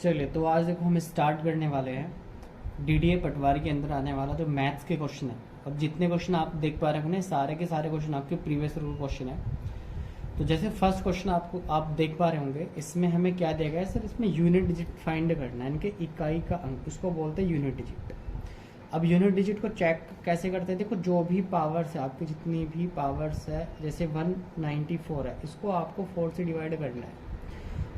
चलिए, तो आज देखो हम स्टार्ट करने वाले हैं डीडीए पटवारी के अंदर आने वाला जो मैथ्स के क्वेश्चन है। अब जितने क्वेश्चन आप देख पा रहे होंगे सारे के सारे क्वेश्चन आपके प्रीवियस ईयर क्वेश्चन है। तो जैसे फर्स्ट क्वेश्चन आपको आप देख पा रहे होंगे, इसमें हमें क्या दिया गया है सर, इसमें यूनिट डिजिट फाइंड करना है, इनके इकाई का अंक, इसको बोलते हैं यूनिट डिजिट। अब यूनिट डिजिट को चेक कैसे करते हैं, देखो जो भी पावर्स है आपकी, जितनी भी पावर्स है, जैसे 194 है, इसको आपको 4 से डिवाइड करना है।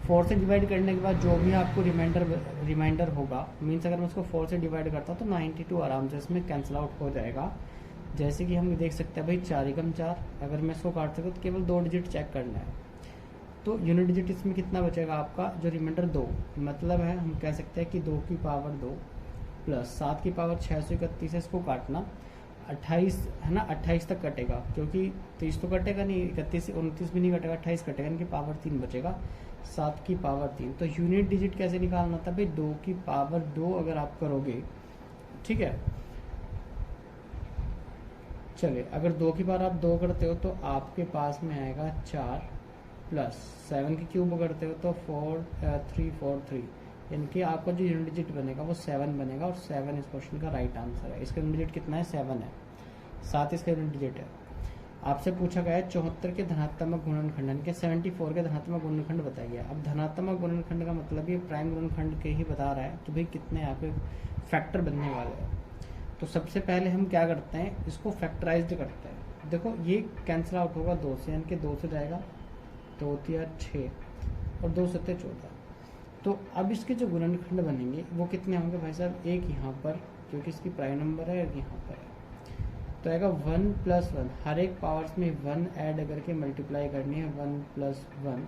4 से डिवाइड करने के बाद जो भी आपको रिमाइंडर होगा, मीन्स अगर मैं उसको 4 से डिवाइड करता हूँ तो 92 आराम से इसमें कैंसिल आउट हो जाएगा। जैसे कि हम देख सकते हैं भाई 4 एकम 4, अगर मैं इसको काट सकूँ तो केवल 2 डिजिट चेक करना है। तो यूनिट डिजिट इसमें कितना बचेगा आपका, जो रिमाइंडर 2, मतलब है हम कह सकते हैं कि 2 की पावर 2 प्लस 7 की पावर 631 है, इसको काटना 28 है ना, 28 तक कटेगा, क्योंकि 30 तो कटेगा नहीं, 31 से 29 भी नहीं कटेगा, 28 कटेगा, इनकी पावर 3 बचेगा, 7 की पावर 3। तो यूनिट डिजिट कैसे निकालना था भाई, 2 की पावर 2 अगर आप करोगे, ठीक है। चलिए, अगर 2 की पावर आप 2 करते हो तो आपके पास में आएगा 4 प्लस 7 की क्यूब करते हो तो 4343, यानी कि आपका जो यूनिट डिजिट बनेगा वो 7 बनेगा, और 7 इस क्वेश्चन का राइट आंसर है। इसका यूनिट डिजिट कितना है, 7 है, 7 इसका यूनिट डिजिट है। आपसे पूछा गया है 74 के धनात्मक गुणनखंड के 74 के धनात्मक गुणनखंड बताया गया। अब धनात्मक गुणनखंड का मतलब ये प्राइम गुणनखंड के ही बता रहा है, तो भाई कितने यहाँ पे फैक्टर बनने वाले हैं। तो सबसे पहले हम क्या करते हैं, इसको फैक्टराइज्ड करते हैं। देखो ये कैंसिल आउट होगा 2 से, यानी कि 2 से जाएगा 2 तिया 6 और 2 सत्ते 14। तो अब इसके जो गुणनखंड बनेंगे वो कितने होंगे भाई साहब, एक यहाँ पर क्योंकि इसकी प्राइम नंबर है, और यहाँ पर है, तो आएगा 1 + 1, हर एक पावर्स में 1 ऐड करके मल्टीप्लाई करनी है, 1 + 1।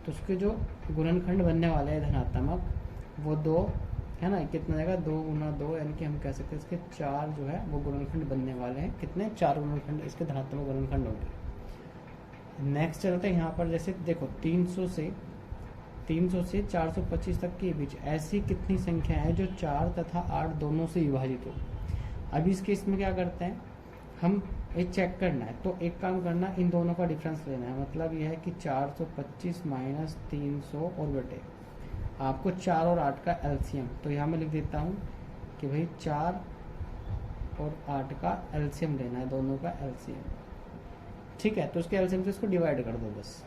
तो उसके जो गुणनखंड बनने वाले हैं धनात्मक, वो 2 है ना, कितना जाएगा 2 × 2, यानी कि हम कह सकते हैं इसके 4 जो है वो गुणनखंड बनने वाले हैं। कितने, 4 गुणनखंड इसके धनात्मक गुणनखंड होंगे। नेक्स्ट चलते हैं यहाँ पर, जैसे देखो 300 से 425 तक के बीच ऐसी कितनी संख्या है जो 4 तथा 8 दोनों से विभाजित हो। अभी इस केस में क्या करते हैं, हम ये चेक करना है, तो एक काम करना, इन दोनों का डिफरेंस लेना है। मतलब यह है कि 425 - 300 और बटे आपको 4 और 8 का एलसीएम। तो यहाँ मैं लिख देता हूँ कि भाई 4 और 8 का एलसीएम लेना है, दोनों का एलसीएम, ठीक है। तो उसके एलसीएम से इसको डिवाइड कर दो, बस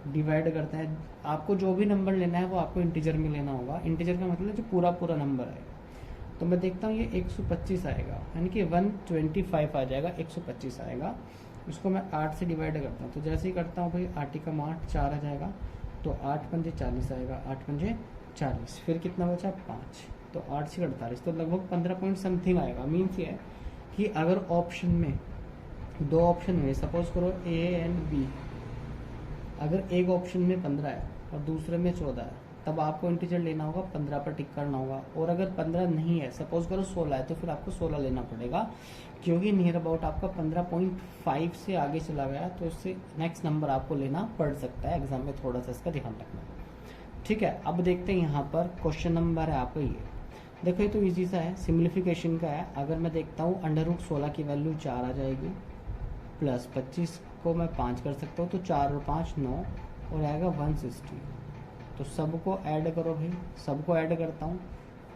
डिवाइड करते हैं। आपको जो भी नंबर लेना है वो आपको इंटीजर में लेना होगा। इंटीजर का मतलब जो पूरा नंबर है। तो मैं देखता हूँ ये 125 आएगा, यानी कि 125 आ जाएगा, 125 आएगा। इसको मैं 8 से डिवाइड करता हूँ, तो जैसे ही करता हूँ भाई 8 × 8 4 आ जाएगा, तो 8 × 5 40 आएगा, 8 × 5 40, फिर कितना बचा 5, तो 8 से 48, तो लगभग 15 पॉइंट समथिंग आएगा। मीन्स ये है कि अगर ऑप्शन में 2 ऑप्शन में, सपोज करो ए एंड बी, अगर एक ऑप्शन में 15 है और दूसरे में 14 है, तब आपको इंटीजर लेना होगा, 15 पर टिक करना होगा। और अगर 15 नहीं है, सपोज करो 16 है, तो फिर आपको 16 लेना पड़ेगा, क्योंकि नियर अबाउट आपका 15.5 से आगे चला गया, तो इससे नेक्स्ट नंबर आपको लेना पड़ सकता है। एग्जाम में थोड़ा सा इसका ध्यान रखना, ठीक है। अब देखते हैं यहाँ पर क्वेश्चन नंबर है आपका ये। देखो ये तो ईजी सा है, सिम्प्लीफिकेशन का है। अगर मैं देखता हूँ √16 की वैल्यू 4 आ जाएगी, प्लस 25 को मैं 5 कर सकता हूँ, तो 4 और 5 9, और आएगा 160। तो सबको ऐड करो भाई, सबको ऐड करता हूँ,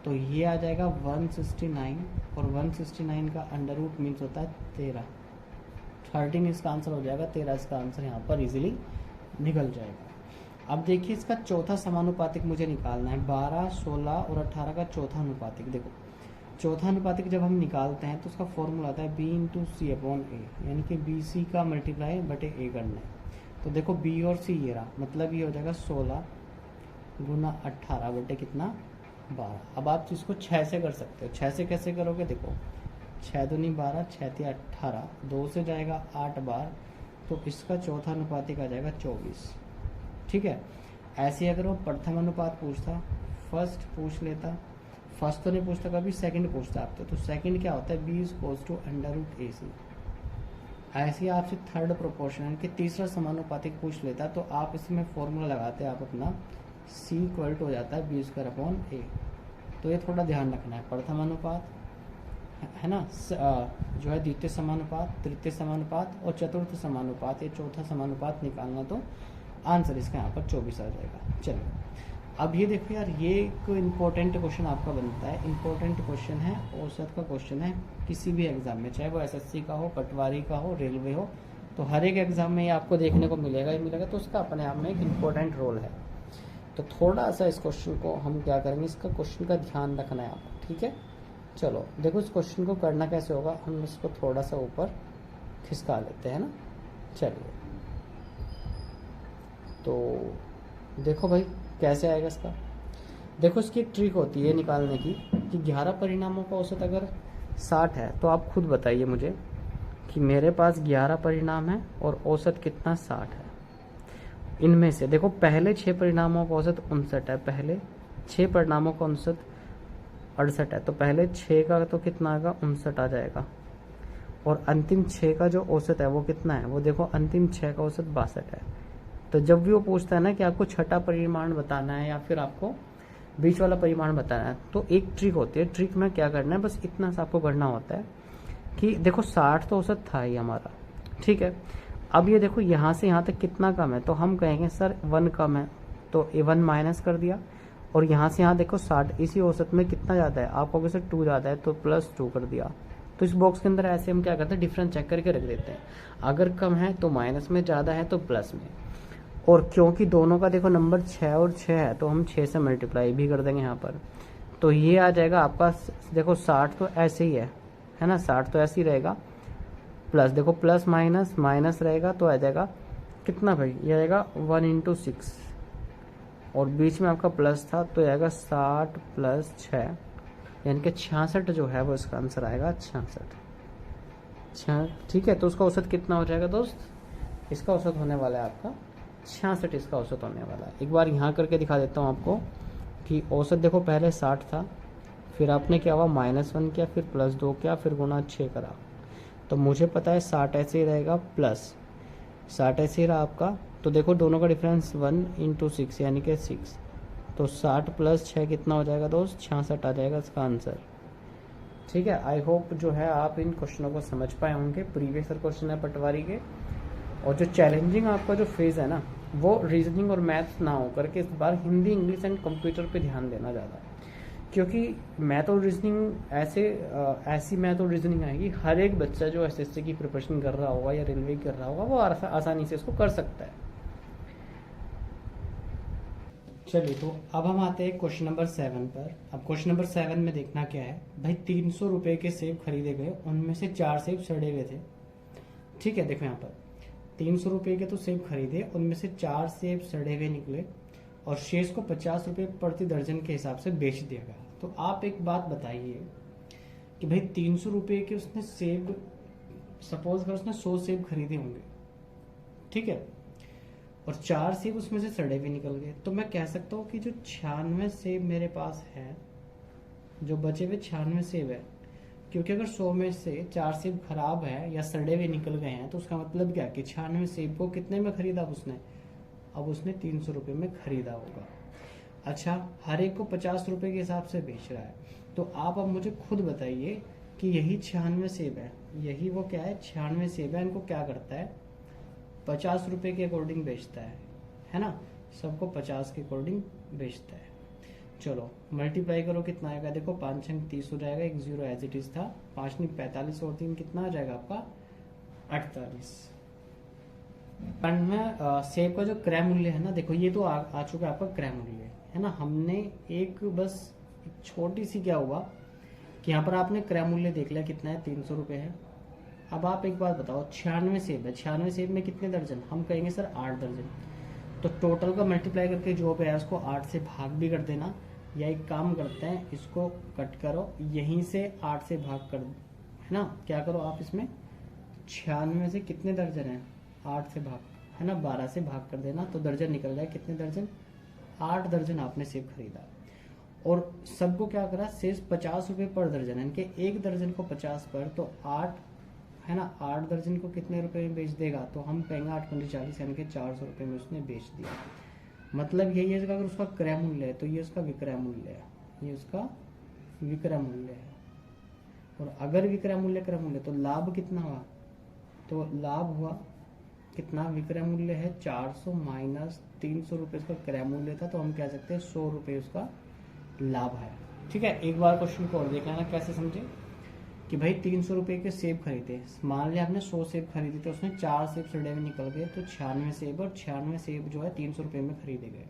तो ये आ जाएगा 169, और 169 का √ मीन्स होता है 13, 13 इसका आंसर हो जाएगा, 13 इसका आंसर यहाँ पर इजीली निकल जाएगा। अब देखिए इसका चौथा समानुपातिक मुझे निकालना है, 12, 16 और 18 का चौथा अनुपातिक। देखो चौथा अनुपातिक जब हम निकालते हैं तो उसका फॉर्मूला आता है B × C/A, यानी कि BC का मल्टीप्लाई बटे A करना है। तो देखो B और C ये रहा, मतलब ये हो जाएगा 16 × 18 बटे कितना 12। अब आप इसको 6 से कर सकते हो। 6 से कैसे करोगे, देखो 6 दूनी 12, 6 तिया 18, 2 से जाएगा 8 बार, तो इसका चौथा अनुपातिक आ जाएगा 24, ठीक है। ऐसे अगर वो प्रथम अनुपात पूछता, फर्स्ट पूछ लेता, फर्स्ट तो नहीं पूछता कभी, सेकंड पूछता आपसे, तो सेकंड क्या होता है, B = √AC। ऐसे आपसे थर्ड प्रोपोर्शन कि तीसरा समानुपातिक पूछ लेता, तो आप इसमें फॉर्मूला लगाते हैं, आप अपना C = हो जाता है B²/A। तो ये थोड़ा ध्यान रखना है, प्रथम अनुपात है ना, जो है द्वितीय समानुपात, तृतीय समानुपात और चतुर्थ समानुपात, ये चौथा समानुपात निकालना, तो आंसर इसका यहाँ पर 24 आ जाएगा। चलो अब ये देखो यार, ये एक इम्पोर्टेंट क्वेश्चन आपका बनता है, इम्पोर्टेंट क्वेश्चन है, औसत का क्वेश्चन है किसी भी एग्जाम में, चाहे वो एसएससी का हो, पटवारी का हो, रेलवे हो, तो हर एक एग्जाम में ये आपको देखने को मिलेगा ही मिलेगा। तो उसका अपने आप में एक इम्पोर्टेंट रोल है। तो थोड़ा सा इस क्वेश्चन को हम क्या करेंगे, इसका क्वेश्चन का ध्यान रखना है आपको, ठीक है। चलो देखो इस क्वेश्चन को करना कैसे होगा, हम इसको थोड़ा सा ऊपर खिसका लेते हैं ना। चलिए तो देखो भाई कैसे आएगा इसका। देखो इसकी एक ट्रिक होती है निकालने की कि 11 परिणामों का औसत अगर 60 है, तो आप खुद बताइए मुझे कि मेरे पास 11 परिणाम है और औसत कितना 60 है। इनमें से देखो पहले 6 परिणामों का औसत 59 है, पहले 6 परिणामों का औसत 68 है, तो पहले 6 का तो कितना आएगा 59 आ जाएगा, और अंतिम 6 का जो औसत है वो कितना है, वो देखो अंतिम 6 का औसत 62 है। तो जब भी वो पूछता है ना कि आपको छठा परिमाण बताना है या फिर आपको बीच वाला परिमाण बताना है, तो एक ट्रिक होती है, ट्रिक में क्या करना है, बस इतना सा आपको करना होता है कि देखो 60 तो औसत था ही हमारा, ठीक है। अब ये देखो यहाँ से यहाँ तक कितना कम है, तो हम कहेंगे सर 1 कम है, तो 1 माइनस कर दिया, और यहाँ से यहाँ देखो 60, इसी औसत में कितना ज़्यादा है, आप कहोगे सर 2 ज़्यादा है, तो +2 कर दिया। तो इस बॉक्स के अंदर ऐसे हम क्या करते हैं, डिफरेंस चेक करके रख देते हैं, अगर कम है तो माइनस में, ज़्यादा है तो प्लस में। और क्योंकि दोनों का देखो नंबर 6 और 6 है, तो हम 6 से मल्टीप्लाई भी कर देंगे यहाँ पर, तो ये आ जाएगा आपका, देखो 60 तो ऐसे ही है ना, 60 तो ऐसे ही रहेगा, प्लस देखो प्लस माइनस माइनस रहेगा, तो आ जाएगा कितना भाई, ये आएगा 1 × 6, और बीच में आपका प्लस था, तो आएगा 60 + 6, यानी कि 66 जो है वो इसका आंसर आएगा, 66। ठीक है, तो उसका औसत कितना हो जाएगा दोस्त, इसका औसत होने वाला है आपका 66, इसका औसत होने वाला है। एक बार यहाँ करके दिखा देता हूँ आपको कि औसत देखो पहले 60 था, फिर आपने क्या हुआ -1 किया, फिर +2 किया, फिर गुणा 6 करा, तो मुझे पता है 60 ऐसे ही रहेगा, प्लस 60 ऐसे ही रहा आपका, तो देखो दोनों का डिफरेंस 1 × 6 यानी कि 6, तो 60 + 6 कितना हो जाएगा दोस्त, 66 आ जाएगा इसका आंसर। ठीक है, आई होप जो है आप इन क्वेश्चनों को समझ पाए होंगे, प्रीवियस ईयर क्वेश्चन है पटवारी के। और जो चैलेंजिंग आपका जो फेज़ है ना, वो रीजनिंग और मैथ्स ना हो करके इस बार हिंदी, इंग्लिश एंड कंप्यूटर पे ध्यान देना ज़्यादा, क्योंकि मैथ और रीजनिंग ऐसी मैथ और रीजनिंग आएगी, हर एक बच्चा जो एसएससी की प्रिपरेशन कर रहा होगा या रेलवे की कर रहा होगा वो आसानी से इसको कर सकता है। चलिए तो अब हम आते हैं क्वेश्चन नंबर 7 पर। अब क्वेश्चन नंबर 7 में देखना क्या है भाई, 300 रुपए के सेब खरीदे गए, उनमें से 4 सेब सड़े हुए थे। ठीक है, देखो यहाँ पर 300 रुपए के तो सेब खरीदे, उनमें से 4 सेब सड़े हुए निकले, और शेष को 50 रुपए प्रति दर्जन के हिसाब से बेच दिया गया। तो आप एक बात बताइए कि भाई 300 रुपए के उसने सेब, सपोज कर उसने 100 सेब खरीदे होंगे, ठीक है, और 4 सेब उसमें से सड़े हुए निकल गए, तो मैं कह सकता हूँ कि जो 96 सेब मेरे पास है, जो बचे हुए 96 सेब है, क्योंकि अगर 100 में से 4 सेब खराब है या सड़े हुए निकल गए हैं, तो उसका मतलब क्या कि 96 सेब को कितने में खरीदा उसने, अब उसने 300 रुपये में खरीदा होगा। अच्छा, हर एक को 50 रुपये के हिसाब से बेच रहा है, तो आप अब मुझे खुद बताइए कि यही 96 सेब है, यही वो क्या है 96 सेब है, इनको क्या करता है 50 रुपये के अकॉर्डिंग बेचता है ना, सबको 50 के अकॉर्डिंग बेचता है। चलो मल्टीप्लाई करो, कितना आएगा, देखो 5 अंक 30 हो जाएगा, एक 0 एज इट इज था, 5 नहीं 45 और 3 कितना आ जाएगा आपका 48। एंड में सेब का जो क्रय मूल्य है ना, देखो ये तो आ चुका है आपका क्रय मूल्य, है ना। हमने एक बस छोटी सी क्या हुआ कि यहाँ पर आपने क्रय मूल्य देख लिया कितना है, 300 रुपये है। अब आप एक बात बताओ, 96 सेब है, 96 सेब में कितने दर्जन, हम कहेंगे सर 8 दर्जन, तो टोटल का मल्टीप्लाई करके जो पे है उसको 8 से भाग भी कर देना, या एक काम करते हैं इसको कट करो, यहीं से 8 से भाग कर, है ना, क्या करो आप इसमें 96 में से कितने दर्जन है, 8 से भाग, है ना, 12 से भाग कर देना, तो दर्जन निकल जाए, कितने दर्जन, 8 दर्जन आपने सेब खरीदा, और सबको क्या करा, शेष 50 रुपये पर दर्जन, यानी कि एक दर्जन को 50 पर, तो 8, है ना, 8 दर्जन को कितने रुपए में बेच देगा, तो हम कहेंगे 8 × 40 यानी कि 400 रुपये में उसने बेच दिया। मतलब यही है, अगर उसका क्रय मूल्य है तो ये उसका विक्रय मूल्य है, ये उसका विक्रय मूल्य है। और अगर विक्रय मूल्य क्रय मूल्य, तो लाभ कितना हुआ, तो लाभ हुआ कितना विक्रय मूल्य है 400 माइनस 300 रुपये इसका क्रय मूल्य था, तो हम कह सकते हैं 100 रुपये उसका लाभ है। ठीक है, एक बार क्वेश्चन को और देख लेना कैसे समझे कि भाई 300 रुपये के सेब खरीदे, मान लिया आपने 100 सेब खरीदे तो उसमें 4 सेब सड़े हुए निकल गए, तो 96 सेब, और 96 सेब जो है 300 रुपये में खरीदे गए।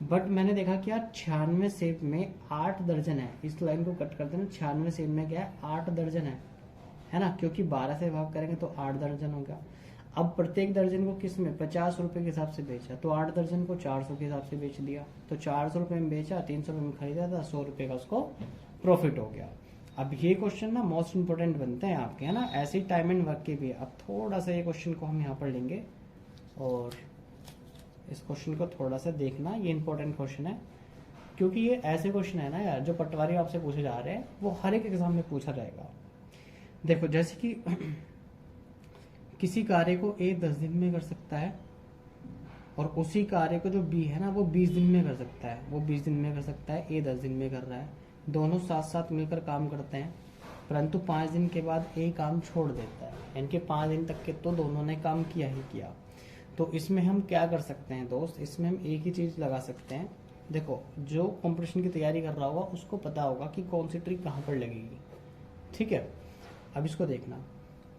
बट मैंने देखा कि यार 96 सेब में 8 दर्जन है, इस लाइन को कट कर देना, 96 सेब में क्या है 8 दर्जन है ना, क्योंकि 12 से भाग करेंगे तो 8 दर्जन हो गया। अब प्रत्येक दर्जन को किस में 50 रुपए के हिसाब से बेचा, तो 8 दर्जन को 400 के हिसाब से बेच दिया, तो 400 रुपए में बेचा, 300 रुपए में खरीदा था, 100 रुपए का उसको प्रॉफिट हो गया। अब ये क्वेश्चन ना मोस्ट इंपोर्टेंट बनते हैं आपके, है ना, ऐसे ही टाइम एंड वर्क के भी। अब थोड़ा सा ये क्वेश्चन को हम यहाँ पर लेंगे और इस क्वेश्चन को थोड़ा सा देखना, ये इंपॉर्टेंट क्वेश्चन है, क्योंकि ये ऐसे क्वेश्चन है ना यार जो पटवारी आपसे पूछे जा रहे हैं, वो हर एक एग्जाम में पूछा जाएगा। देखो जैसे कि किसी कार्य को ए 10 दिन में कर सकता है और उसी कार्य को जो बी है ना वो 20 दिन में कर सकता है, वो 20 दिन में कर सकता है, ए 10 दिन में कर रहा है, दोनों साथ साथ मिलकर काम करते हैं, परंतु 5 दिन के बाद ए काम छोड़ देता है, यानी कि 5 दिन तक के तो दोनों ने काम किया ही किया। तो इसमें हम क्या कर सकते हैं दोस्त, इसमें हम एक ही चीज लगा सकते हैं। देखो जो कंपटीशन की तैयारी कर रहा होगा उसको पता होगा कि कौन सी ट्रिक कहाँ पर लगेगी। ठीक है, अब इसको देखना,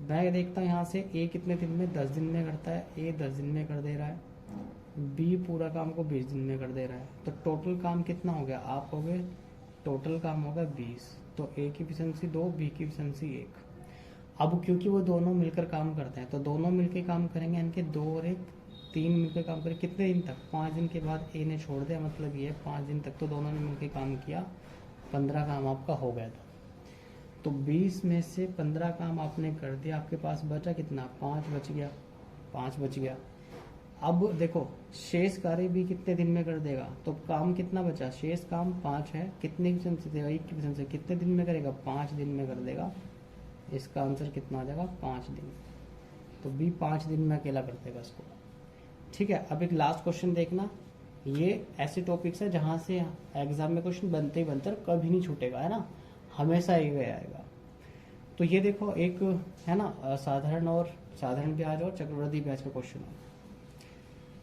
मैं देखता हूँ यहाँ से ए कितने दिन में 10 दिन में करता है, ए 10 दिन में कर दे रहा है, बी पूरा काम को 20 दिन में कर दे रहा है, तो टोटल काम कितना हो गया, आप हो गए टोटल काम होगा 20, तो ए की एफिशिएंसी 2, बी की एफिशिएंसी 1। अब क्योंकि वो दोनों मिलकर काम करते हैं तो दोनों मिलकर काम करेंगे, यानी कि 2 और 1 3 मिलकर काम करेंगे, कितने दिन तक, 5 दिन के बाद ए ने छोड़ दिया, मतलब ये 5 दिन तक तो दोनों ने मिलकर काम किया, 15 काम आपका हो गया था। तो 20 में से 15 काम आपने कर दिया, आपके पास बचा कितना, 5 बच गया, 5 बच गया। अब देखो शेष कार्य भी कितने दिन में कर देगा, तो काम कितना बचा, शेष काम 5 है, कितने की से देगा, 1 की से, कितने दिन में करेगा, 5 दिन में कर देगा। इसका आंसर कितना आ जाएगा, 5 दिन। तो बी 5 दिन में अकेला कर देगा इसको। ठीक है, अब एक लास्ट क्वेश्चन देखना, ये ऐसे टॉपिक्स है जहां से एग्जाम में क्वेश्चन बनते ही बनते कभी नहीं छूटेगा, है ना, हमेशा ही आएगा। तो ये देखो एक है ना साधारण ब्याज और चक्रवृद्धि ब्याज का क्वेश्चन है।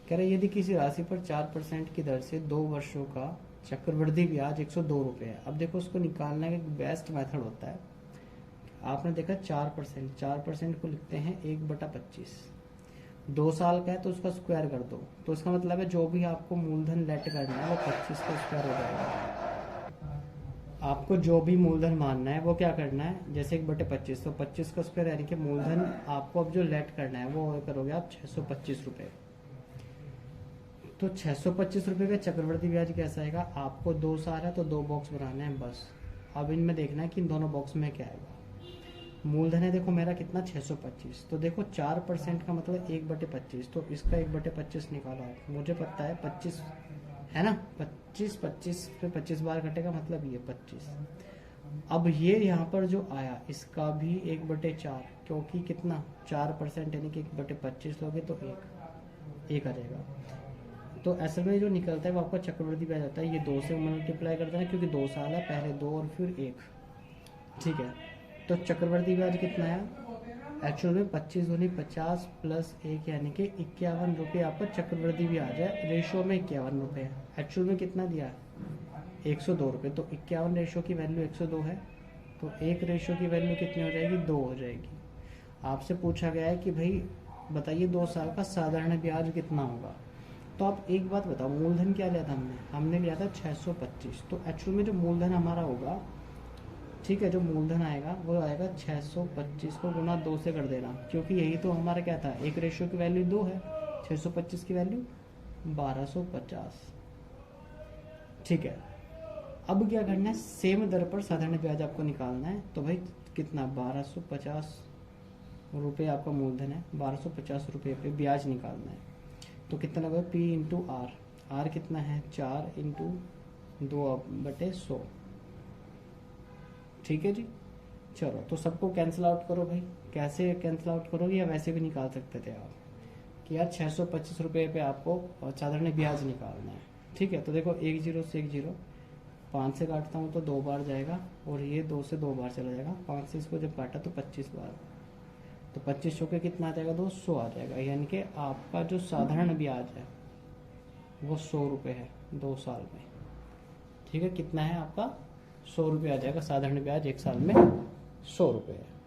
कह रहे यदि किसी राशि पर 4% की दर से 2 वर्षों का चक्रवृद्धि ब्याज 102 रुपये है। अब देखो उसको निकालने का एक बेस्ट मेथड होता है, आपने देखा 4% को लिखते हैं 1/25, 2 साल का है तो उसका स्क्वायर कर दो, तो इसका मतलब है जो भी आपको मूलधन लेट करना है वो 25 का स्क्वायर हो जाएगा। आपको जो भी मूलधन मानना है वो क्या करना है, जैसे 1/25 तो 25 का स्क्वायर, यानी कि मूलधन आपको अब जो लेट करना है वो करोगे आप 625 रुपये। तो 625 रुपये का चक्रवृद्धि ब्याज कैसा आएगा, आपको 2 साल है तो 2 बॉक्स बनाना है बस। अब इनमें देखना है कि इन दोनों बॉक्स में क्या आएगा। मूलधन है देखो मेरा कितना 625, तो देखो 4% का मतलब 1/25, तो इसका 1/25 निकालो आप, मुझे पता है 25 है ना, 25 पे 25 बार घटेगा, मतलब ये 25। अब ये यहाँ पर जो आया इसका भी 1/4, क्योंकि कितना 4% यानी कि 1/25 लोगे तो एक आ जाएगा। तो असल में जो निकलता है वो आपका चक्रवृद्धि ब्याज आता है, ये 2 से मल्टीप्लाई करता है क्योंकि 2 साल है, पहले 2 और फिर 1। ठीक है, तो चक्रवृद्धि ब्याज कितना है, एक्चुअल में 25 दूनी 50 प्लस 1 यानी कि 51 रुपये आपका चक्रवृद्धि ब्याज है, रेशो में 51 रुपये है, एक्चुअल में कितना दिया है 102 रुपये, तो 51 रेशो की वैल्यू 102 है, तो 1 रेशो की वैल्यू कितनी हो जाएगी, 2 हो जाएगी। आपसे पूछा गया है कि भाई बताइए 2 साल का साधारण ब्याज कितना होगा, तो आप एक बात बताओ, मूलधन क्या लिया था हमने लिया था 625, तो एक्चुअल में जो मूलधन हमारा होगा, ठीक है, जो मूलधन आएगा वो आएगा 625 को गुना 2 से कर देना, क्योंकि यही तो हमारा क्या था, 1 रेशियो की वैल्यू 2 है, 625 की वैल्यू 1250। ठीक है, अब क्या करना है, सेम दर पर साधारण ब्याज आपको निकालना है, तो भाई कितना 1250 रुपये आपका मूलधन है, 1250 रुपये पे ब्याज निकालना है, तो कितना लगेगा P इंटू आर कितना है 4 इंटू 2/100। ठीक है जी, चलो तो सबको कैंसिल आउट करो भाई, कैसे कैंसिल आउट करोगे या वैसे भी निकाल सकते थे आप कि यार 625 रुपये पे आपको साधारण ब्याज निकालना है। ठीक है, तो देखो 1 0 से 1 0, 5 से काटता हूँ तो 2 बार जाएगा और ये 2 से 2 बार चला जाएगा, 5 से इसको जब काटा तो 25 बार, तो 25 के कितना आ जाएगा दोस्त, 100 आ जाएगा। यानी कि आपका जो साधारण ब्याज है वो 100 रुपये है 2 साल में। ठीक है, कितना है आपका, 100 रुपये आ जाएगा साधारण ब्याज, 1 साल में 100 रुपये है।